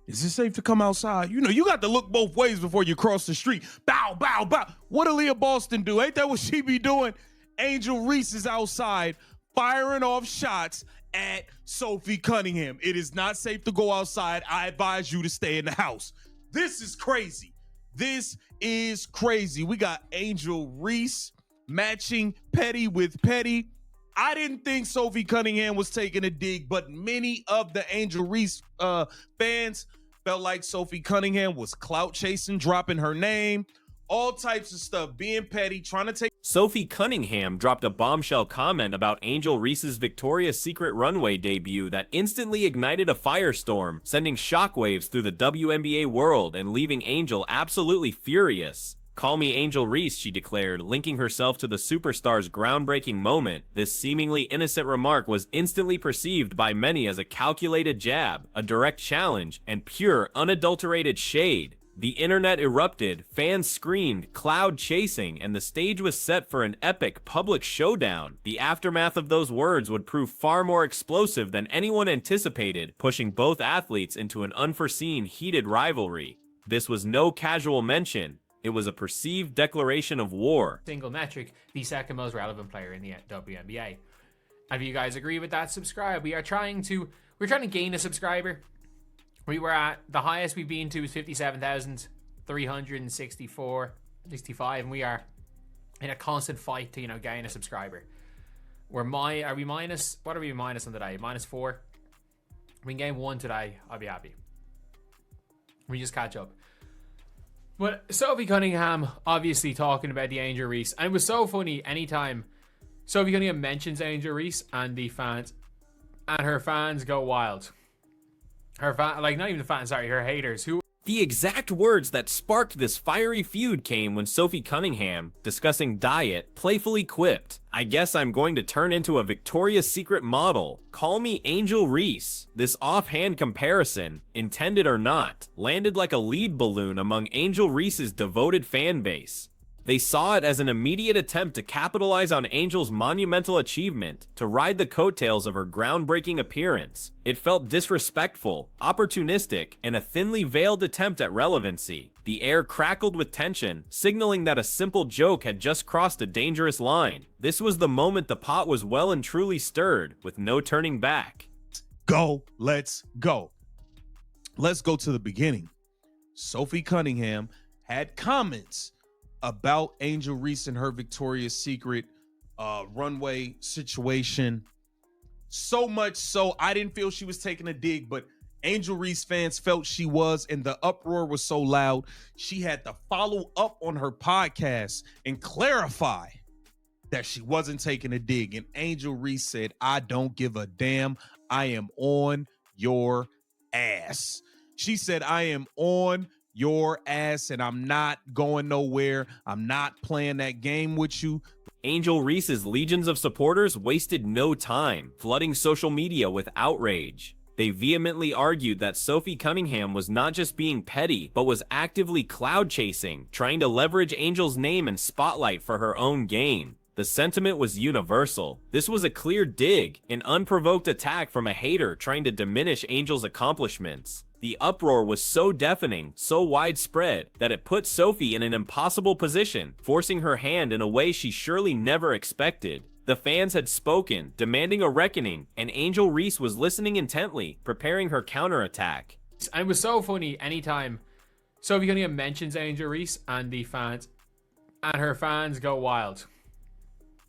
Is it safe to come outside? You know, you got to look both ways before you cross the street. Bow, bow, bow. What did Leah Boston do? Ain't that what she be doing? Angel Reese is outside firing off shots at Sophie Cunningham. It is not safe to go outside. I advise you to stay in the house. This is crazy. This is crazy. We got Angel Reese matching Petty with Petty. I didn't think Sophie Cunningham was taking a dig, but many of the Angel Reese fans felt like Sophie Cunningham was clout chasing, dropping her name, all types of stuff, being petty, trying to take. Sophie Cunningham dropped a bombshell comment about Angel Reese's Victoria's Secret runway debut that instantly ignited a firestorm, sending shockwaves through the WNBA world and leaving Angel absolutely furious. "Call me Angel Reese," she declared, linking herself to the superstar's groundbreaking moment. This seemingly innocent remark was instantly perceived by many as a calculated jab, a direct challenge, and pure, unadulterated shade. The internet erupted, fans screamed, cloud chasing, and the stage was set for an epic public showdown. The aftermath of those words would prove far more explosive than anyone anticipated, pushing both athletes into an unforeseen, heated rivalry. This was no casual mention. It was a perceived declaration of war. Single metric, the second most relevant player in the WNBA. And if you guys agree with that, subscribe. We're trying to gain a subscriber. We were at the highest we've been to is 57,365, and we are in a constant fight to gain a subscriber. Are we minus? What are we minus on today? -4. We can gain 1 today. I'll be happy. We just catch up. But Sophie Cunningham obviously talking about the Angel Reese, and it was so funny anytime Sophie Cunningham mentions Angel Reese and her fans go wild. Her haters who. The exact words that sparked this fiery feud came when Sophie Cunningham, discussing diet, playfully quipped, "I guess I'm going to turn into a Victoria's Secret model. Call me Angel Reese." This offhand comparison, intended or not, landed like a lead balloon among Angel Reese's devoted fan base. They saw it as an immediate attempt to capitalize on Angel's monumental achievement, to ride the coattails of her groundbreaking appearance. It felt disrespectful, opportunistic, and a thinly veiled attempt at relevancy. The air crackled with tension, signaling that a simple joke had just crossed a dangerous line. This was the moment the pot was well and truly stirred, with no turning back. Let's go. Let's go to the beginning. Sophie Cunningham had comments about Angel Reese and her Victoria's Secret runway situation. So much so, I didn't feel she was taking a dig, but Angel Reese fans felt she was, and the uproar was so loud, she had to follow up on her podcast and clarify that she wasn't taking a dig. And Angel Reese said, "I don't give a damn. I am on your ass." She said, "I am on your ass, and I'm not going nowhere. I'm not playing that game with you." Angel Reese's legions of supporters wasted no time, flooding social media with outrage. They vehemently argued that Sophie Cunningham was not just being petty, but was actively cloud chasing, trying to leverage Angel's name and spotlight for her own gain. The sentiment was universal. This was a clear dig, an unprovoked attack from a hater trying to diminish Angel's accomplishments. The uproar was so deafening, so widespread, that it put Sophie in an impossible position, forcing her hand in a way she surely never expected. The fans had spoken, demanding a reckoning, and Angel Reese was listening intently, preparing her counterattack. And it was so funny anytime Sophie Cunningham mentions Angel Reese and her fans go wild.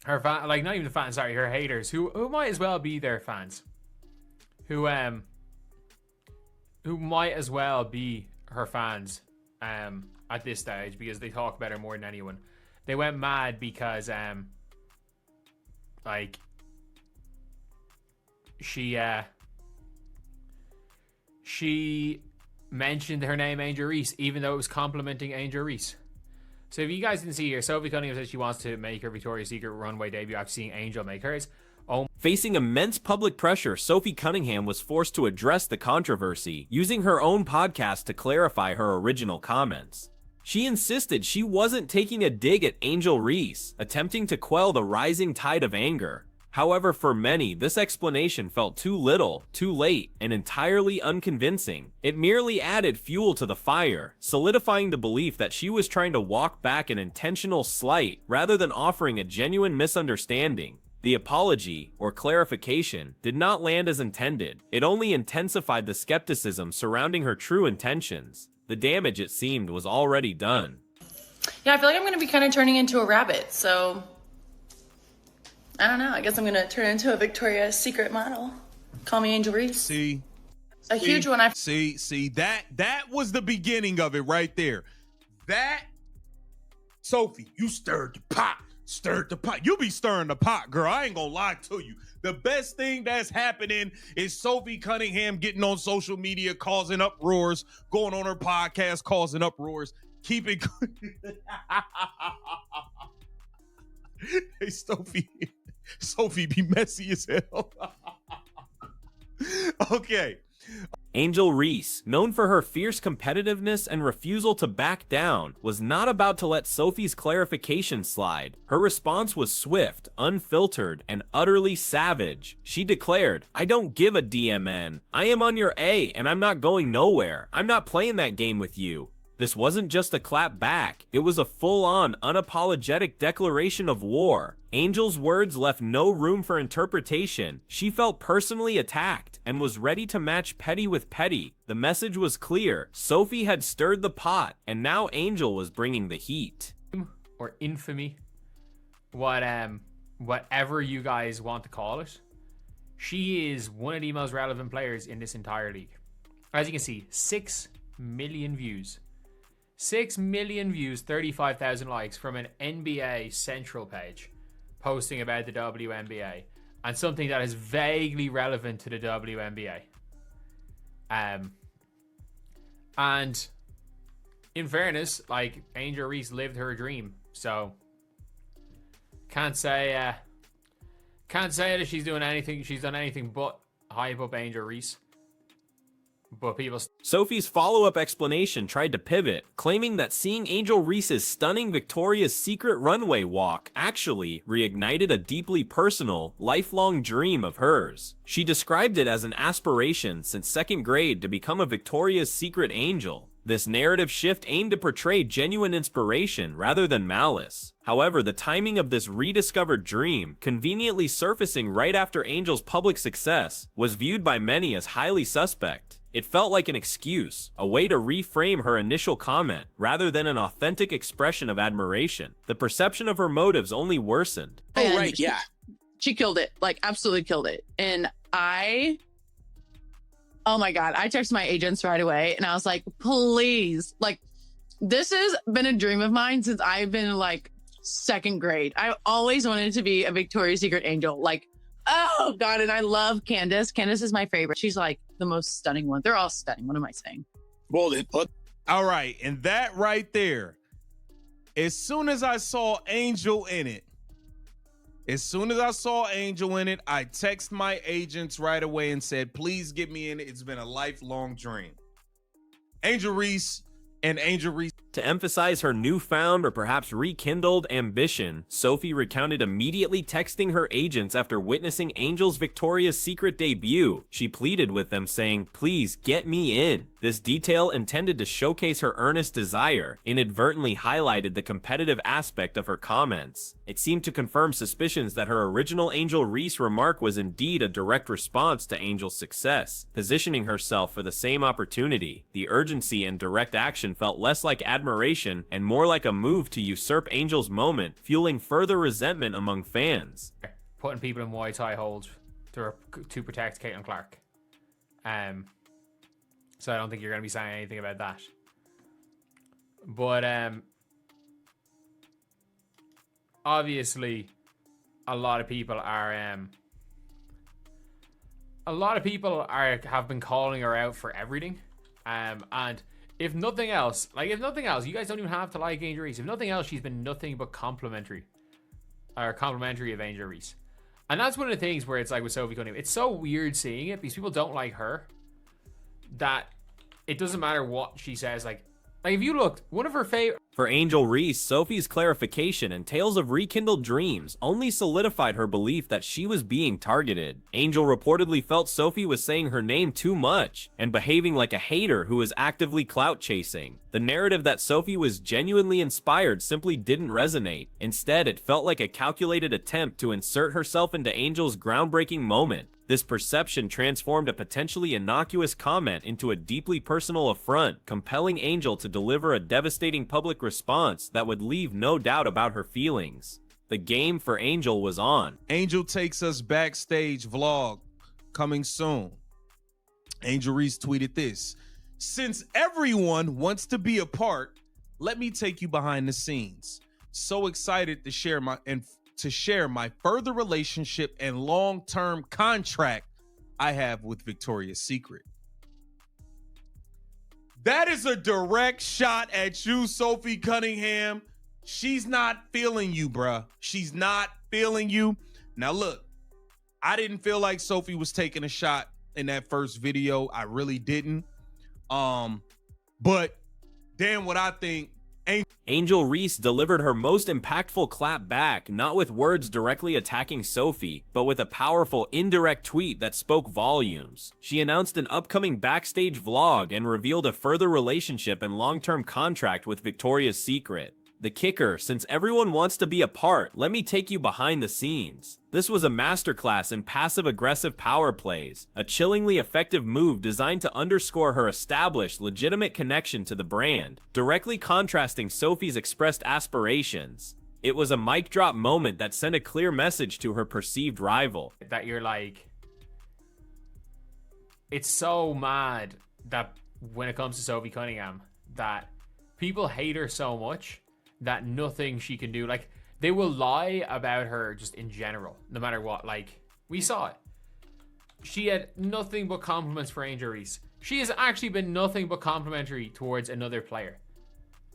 Her haters who might as well be their fans. Who might as well be her fans at this stage, because they talk about her more than anyone. They went mad because she mentioned her name Angel Reese, even though it was complimenting Angel Reese. So if you guys didn't see here, Sophie Cunningham says she wants to make her Victoria's Secret runway debut after seeing Angel make hers. Facing immense public pressure, Sophie Cunningham was forced to address the controversy, using her own podcast to clarify her original comments. She insisted she wasn't taking a dig at Angel Reese, attempting to quell the rising tide of anger. However, for many, this explanation felt too little, too late, and entirely unconvincing. It merely added fuel to the fire, solidifying the belief that she was trying to walk back an intentional slight rather than offering a genuine misunderstanding. The apology, or clarification, did not land as intended. It only intensified the skepticism surrounding her true intentions. The damage, it seemed, was already done. Yeah, I feel like I'm going to be kind of turning into a rabbit, so I don't know. I guess I'm going to turn into a Victoria's Secret model. Call me Angel Reese. See, Huge one. That was the beginning of it right there. That, Sophie, you stirred the pot. You be stirring the pot, girl. I ain't gonna lie to you. The best thing that's happening is Sophie Cunningham getting on social media, causing uproars, going on her podcast, causing uproars. Keep it good. Hey, Sophie be messy as hell. Okay. Angel Reese, known for her fierce competitiveness and refusal to back down, was not about to let Sophie's clarification slide. Her response was swift, unfiltered, and utterly savage. She declared, "I don't give a DMN. I am on your A and I'm not going nowhere. I'm not playing that game with you." This wasn't just a clap back, it was a full-on, unapologetic declaration of war. Angel's words left no room for interpretation. She felt personally attacked and was ready to match petty with petty. The message was clear. Sophie had stirred the pot, and now Angel was bringing the heat. Or infamy, whatever you guys want to call it. She is one of the most relevant players in this entire league. As you can see, 6 million views. 6 million views, 35,000 likes from an NBA Central page posting about the WNBA and something that is vaguely relevant to the WNBA. And in fairness, like, Angel Reese lived her dream, so can't say that she's done anything but hype up Angel Reese. But Sophie's follow-up explanation tried to pivot, claiming that seeing Angel Reese's stunning Victoria's Secret runway walk actually reignited a deeply personal, lifelong dream of hers. She described it as an aspiration since 2nd grade to become a Victoria's Secret angel. This narrative shift aimed to portray genuine inspiration rather than malice. However, the timing of this rediscovered dream, conveniently surfacing right after Angel's public success, was viewed by many as highly suspect. It felt like an excuse, a way to reframe her initial comment, rather than an authentic expression of admiration. The perception of her motives only worsened. Oh, right, yeah. She killed it, like, absolutely killed it. And oh my God, I texted my agents right away and I was like, please, like, this has been a dream of mine since I've been in, like, 2nd grade. I always wanted to be a Victoria's Secret angel. Like, oh God, and I love Candace. Candace is my favorite. She's like the most stunning one. They're all stunning. What am I saying? Well, then, all right, and that right there, as soon as I saw Angel in it, I text my agents right away and said, please get me in it. It's been a lifelong dream. Angel Reese. To emphasize her newfound or perhaps rekindled ambition, Sophie recounted immediately texting her agents after witnessing Angel's Victoria's Secret debut. She pleaded with them saying, please get me in. This detail, intended to showcase her earnest desire, inadvertently highlighted the competitive aspect of her comments. It seemed to confirm suspicions that her original Angel Reese remark was indeed a direct response to Angel's success, positioning herself for the same opportunity. The urgency and direct action felt less like admiration and more like a move to usurp Angel's moment, fueling further resentment among fans. Putting people in Muay Thai holds to protect Caitlin Clark. So I don't think you're going to be saying anything about that. But obviously, a lot of people have been calling her out for everything. And if nothing else, you guys don't even have to like Angel Reese. If nothing else, she's been nothing but complimentary of Angel Reese. And that's one of the things where it's like with Sophie Cunningham, it's so weird seeing it because people don't like her, that it doesn't matter what she says. Like, Like, if you looked, one of her favorite. For Angel Reese, Sophie's clarification and tales of rekindled dreams only solidified her belief that she was being targeted. Angel reportedly felt Sophie was saying her name too much and behaving like a hater who was actively clout chasing. The narrative that Sophie was genuinely inspired simply didn't resonate. Instead, it felt like a calculated attempt to insert herself into Angel's groundbreaking moment. This perception transformed a potentially innocuous comment into a deeply personal affront, compelling Angel to deliver a devastating public response that would leave no doubt about her feelings. The game for Angel was on. Angel takes us backstage vlog coming soon. Angel Reese tweeted this: "Since everyone wants to be a part, let me take you behind the scenes. So excited to share my further relationship and long-term contract I have with Victoria's Secret." That is a direct shot at you, Sophie Cunningham. She's not feeling you, bruh. She's not feeling you. Now look, I didn't feel like Sophie was taking a shot in that first video. I really didn't. But damn, what I think, Angel Reese delivered her most impactful clap back, not with words directly attacking Sophie, but with a powerful indirect tweet that spoke volumes. She announced an upcoming backstage vlog and revealed a further relationship and long-term contract with Victoria's Secret. The kicker: since everyone wants to be a part, let me take you behind the scenes. This was a masterclass in passive-aggressive power plays, a chillingly effective move designed to underscore her established, legitimate connection to the brand, directly contrasting Sophie's expressed aspirations. It was a mic drop moment that sent a clear message to her perceived rival. That you're like, it's so mad that when it comes to Sophie Cunningham, that people hate her so much that nothing she can do, like, they will lie about her just in general, no matter what. Like, we saw it. She had nothing but compliments for Angel Reese. She has actually been nothing but complimentary towards another player.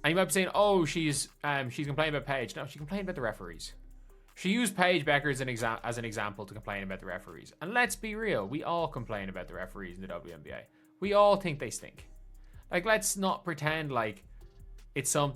And you might be saying, oh, she's complaining about Paige. No, she complained about the referees. She used Paige Becker as an example to complain about the referees. And let's be real, we all complain about the referees in the WNBA. We all think they stink. Like, let's not pretend like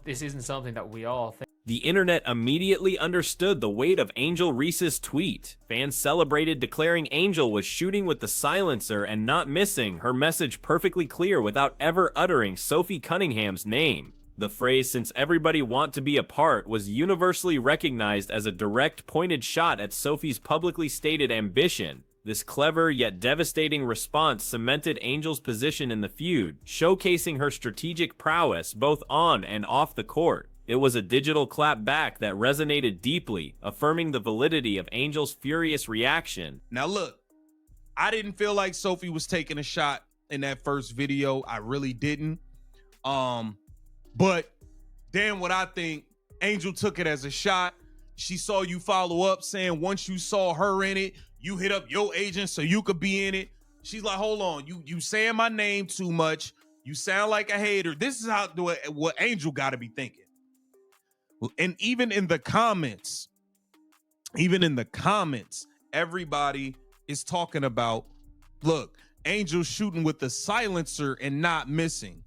this isn't something that we all think. The internet immediately understood the weight of Angel Reese's tweet. Fans celebrated, declaring Angel was shooting with the silencer and not missing, her message perfectly clear without ever uttering Sophie Cunningham's name. The phrase "since everybody want to be a part" was universally recognized as a direct, pointed shot at Sophie's publicly stated ambition. This clever yet devastating response cemented Angel's position in the feud, showcasing her strategic prowess both on and off the court. It was a digital clap back that resonated deeply, affirming the validity of Angel's furious reaction. Now look, I didn't feel like Sophie was taking a shot in that first video. I really didn't. But damn, what I think, Angel took it as a shot. She saw you follow up saying once you saw her in it, you hit up your agent so you could be in it. She's like, hold on, you saying my name too much. You sound like a hater. This is what Angel got to be thinking. And even in the comments, everybody is talking about, look, Angel shooting with the silencer and not missing.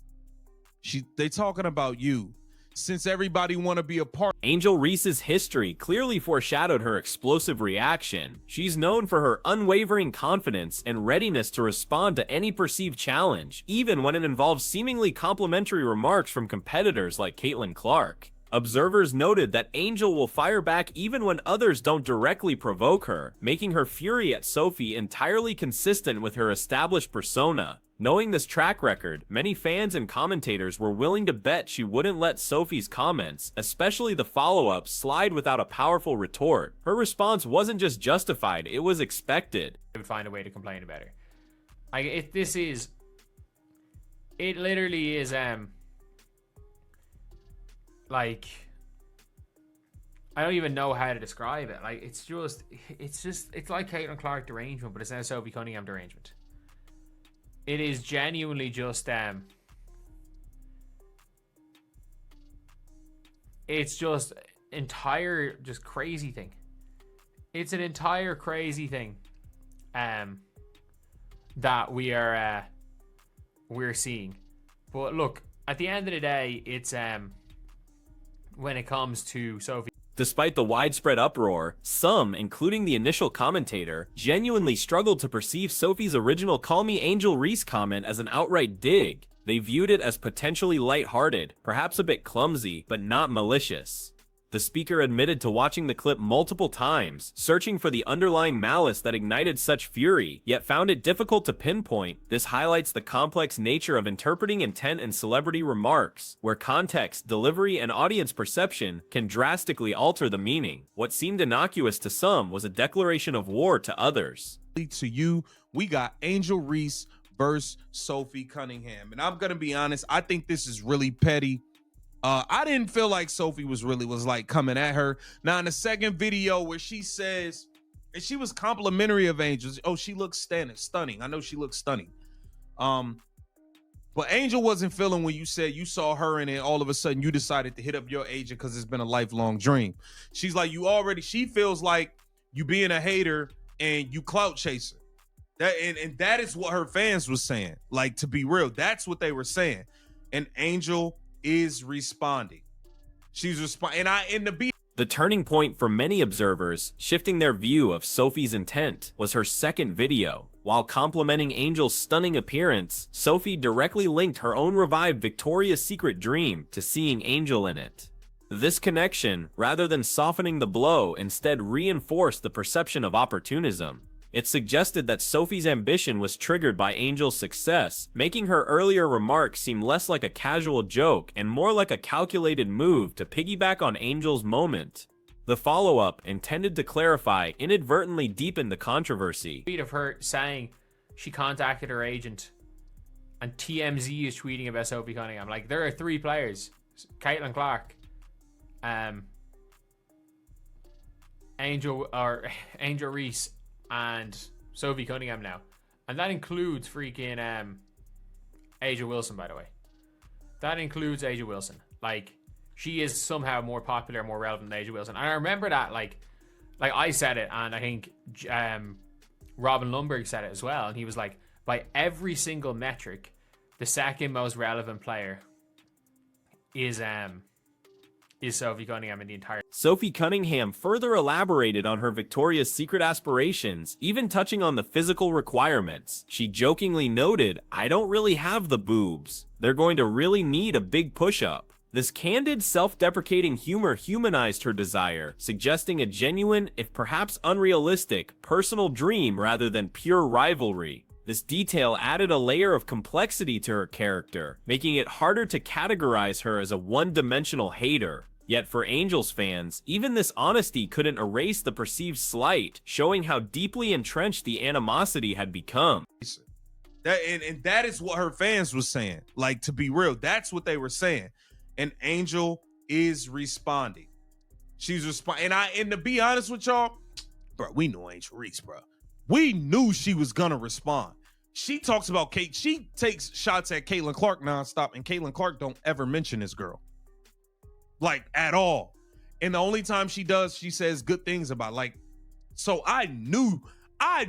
They talking about you. Since everybody want to be a part. Angel Reese's history clearly foreshadowed her explosive reaction. She's known for her unwavering confidence and readiness to respond to any perceived challenge, even when it involves seemingly complimentary remarks from competitors like Caitlin Clark. Observers noted that Angel will fire back even when others don't directly provoke her, making her fury at Sophie entirely consistent with her established persona. Knowing this track record, many fans and commentators were willing to bet she wouldn't let Sophie's comments, especially the follow-up, slide without a powerful retort. Her response wasn't just justified, it was expected. They would find a way to complain about her. It literally is, like, I don't even know how to describe it. Like, it's like Caitlin Clark derangement, but it's now Sophie Cunningham derangement. It is genuinely just it's just entire just crazy thing. It's an entire crazy thing that we're seeing. But look, at the end of the day, it's when it comes to Sophie. Despite the widespread uproar, some, including the initial commentator, genuinely struggled to perceive Sophie's original "Call Me Angel Reese" comment as an outright dig. They viewed it as potentially lighthearted, perhaps a bit clumsy, but not malicious. The speaker admitted to watching the clip multiple times, searching for the underlying malice that ignited such fury, yet found it difficult to pinpoint. This highlights the complex nature of interpreting intent in celebrity remarks, where context, delivery, and audience perception can drastically alter the meaning. What seemed innocuous to some was a declaration of war to others. To you, we got Angel Reese versus Sophie Cunningham. And I'm going to be honest, I think this is really petty. I didn't feel like Sophie was like coming at her. Now in the second video where she says, and she was complimentary of Angel. Oh, she looks stunning. I know she looks stunning. But Angel wasn't feeling when you said you saw her and then all of a sudden you decided to hit up your agent because it's been a lifelong dream. She's like, she feels like you being a hater and you clout chasing. And that is what her fans was saying. Like, to be real, that's what they were saying. And Angel is responding. She's responding. The turning point for many observers, shifting their view of Sophie's intent, was her second video. While complimenting Angel's stunning appearance, Sophie directly linked her own revived Victoria's Secret dream to seeing Angel in it. This connection, rather than softening the blow, instead reinforced the perception of opportunism. It suggested that Sophie's ambition was triggered by Angel's success, making her earlier remarks seem less like a casual joke and more like a calculated move to piggyback on Angel's moment. The follow-up, intended to clarify, inadvertently deepened the controversy. Tweet of her saying she contacted her agent, and TMZ is tweeting about Sophie Cunningham. Like, there are three players: Caitlin Clark, Angel Reese, and Sophie Cunningham now. And that includes freaking Asia Wilson, by the way. That includes Asia Wilson. Like, she is somehow more popular, more relevant than Asia Wilson. And I remember that, like I said it, and I think Robin Lundberg said it as well. And he was like, by every single metric, the second most relevant player is Sophie Cunningham in the entire. Sophie Cunningham further elaborated on her Victoria's Secret aspirations, even touching on the physical requirements. She jokingly noted, "I don't really have the boobs. They're going to really need a big push-up." This candid, self-deprecating humor humanized her desire, suggesting a genuine, if perhaps unrealistic, personal dream rather than pure rivalry. This detail added a layer of complexity to her character, making it harder to categorize her as a one-dimensional hater. Yet for Angel's fans, even this honesty couldn't erase the perceived slight, showing how deeply entrenched the animosity had become. That is what her fans was saying. Like, to be real, that's what they were saying. And Angel is responding. She's responding. And to be honest with y'all, bro, we knew Angel Reese, bro. We knew she was gonna respond. She talks about Kate. She takes shots at Caitlin Clark nonstop, and Caitlin Clark don't ever mention this girl, like, at all. And the only time she does, she says good things about, like. So I knew. I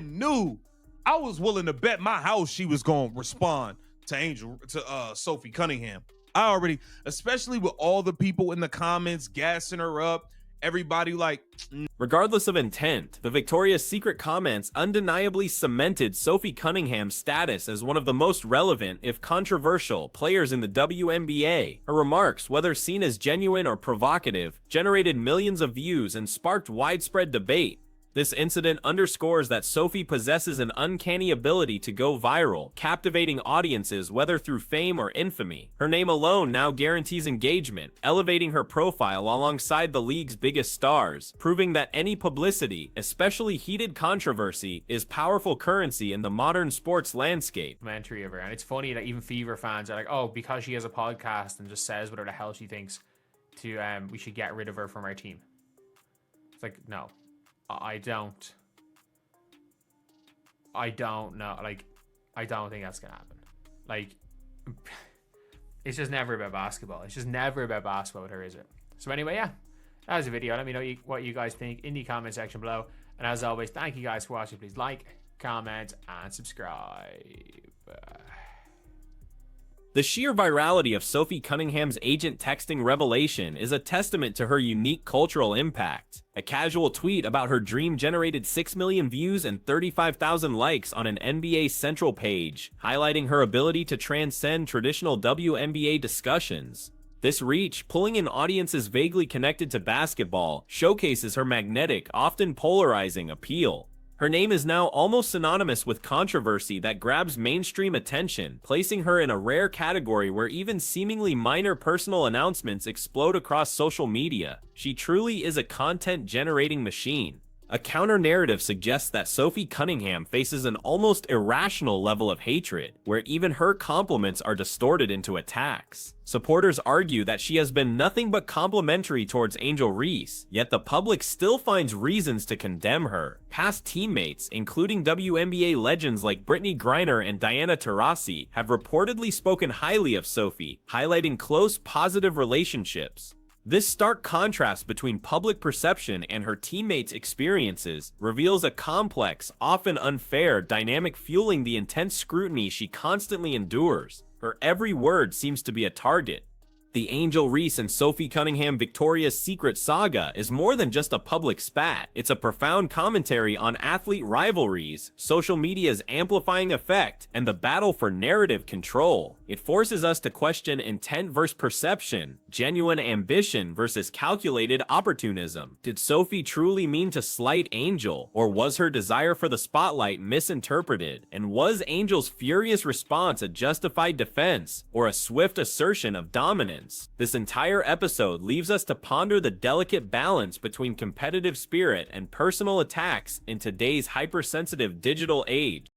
was willing to bet my house she was gonna respond to Sophie Cunningham. I already, especially with all the people in the comments gassing her up. Everybody like. Regardless of intent, the Victoria's Secret comments undeniably cemented Sophie Cunningham's status as one of the most relevant, if controversial, players in the WNBA. Her remarks, whether seen as genuine or provocative, generated millions of views and sparked widespread debate. This incident underscores that Sophie possesses an uncanny ability to go viral, captivating audiences whether through fame or infamy. Her name alone now guarantees engagement, elevating her profile alongside the league's biggest stars, proving that any publicity, especially heated controversy, is powerful currency in the modern sports landscape. Commentary of her, and it's funny that even Fever fans are like, oh, because she has a podcast and just says whatever the hell she thinks, we should get rid of her from our team. It's like, no. I don't know. Like, I don't think that's gonna happen. Like, it's just never about basketball. It's just never about basketball with her, is it? So anyway, yeah, that was a video. Let me know what you guys think in the comment section below. And as always, thank you guys for watching. Please like, comment, and subscribe. The sheer virality of Sophie Cunningham's agent texting revelation is a testament to her unique cultural impact. A casual tweet about her dream generated 6 million views and 35,000 likes on an NBA Central page, highlighting her ability to transcend traditional WNBA discussions. This reach, pulling in audiences vaguely connected to basketball, showcases her magnetic, often polarizing appeal. Her name is now almost synonymous with controversy that grabs mainstream attention, placing her in a rare category where even seemingly minor personal announcements explode across social media. She truly is a content-generating machine. A counter-narrative suggests that Sophie Cunningham faces an almost irrational level of hatred, where even her compliments are distorted into attacks. Supporters argue that she has been nothing but complimentary towards Angel Reese, yet the public still finds reasons to condemn her. Past teammates, including WNBA legends like Brittany Griner and Diana Taurasi, have reportedly spoken highly of Sophie, highlighting close, positive relationships. This stark contrast between public perception and her teammates' experiences reveals a complex, often unfair dynamic fueling the intense scrutiny she constantly endures. Her every word seems to be a target. The Angel Reese and Sophie Cunningham Victoria's Secret saga is more than just a public spat. It's a profound commentary on athlete rivalries, social media's amplifying effect, and the battle for narrative control. It forces us to question intent versus perception, genuine ambition versus calculated opportunism. Did Sophie truly mean to slight Angel, or was her desire for the spotlight misinterpreted? And was Angel's furious response a justified defense, or a swift assertion of dominance? This entire episode leaves us to ponder the delicate balance between competitive spirit and personal attacks in today's hypersensitive digital age.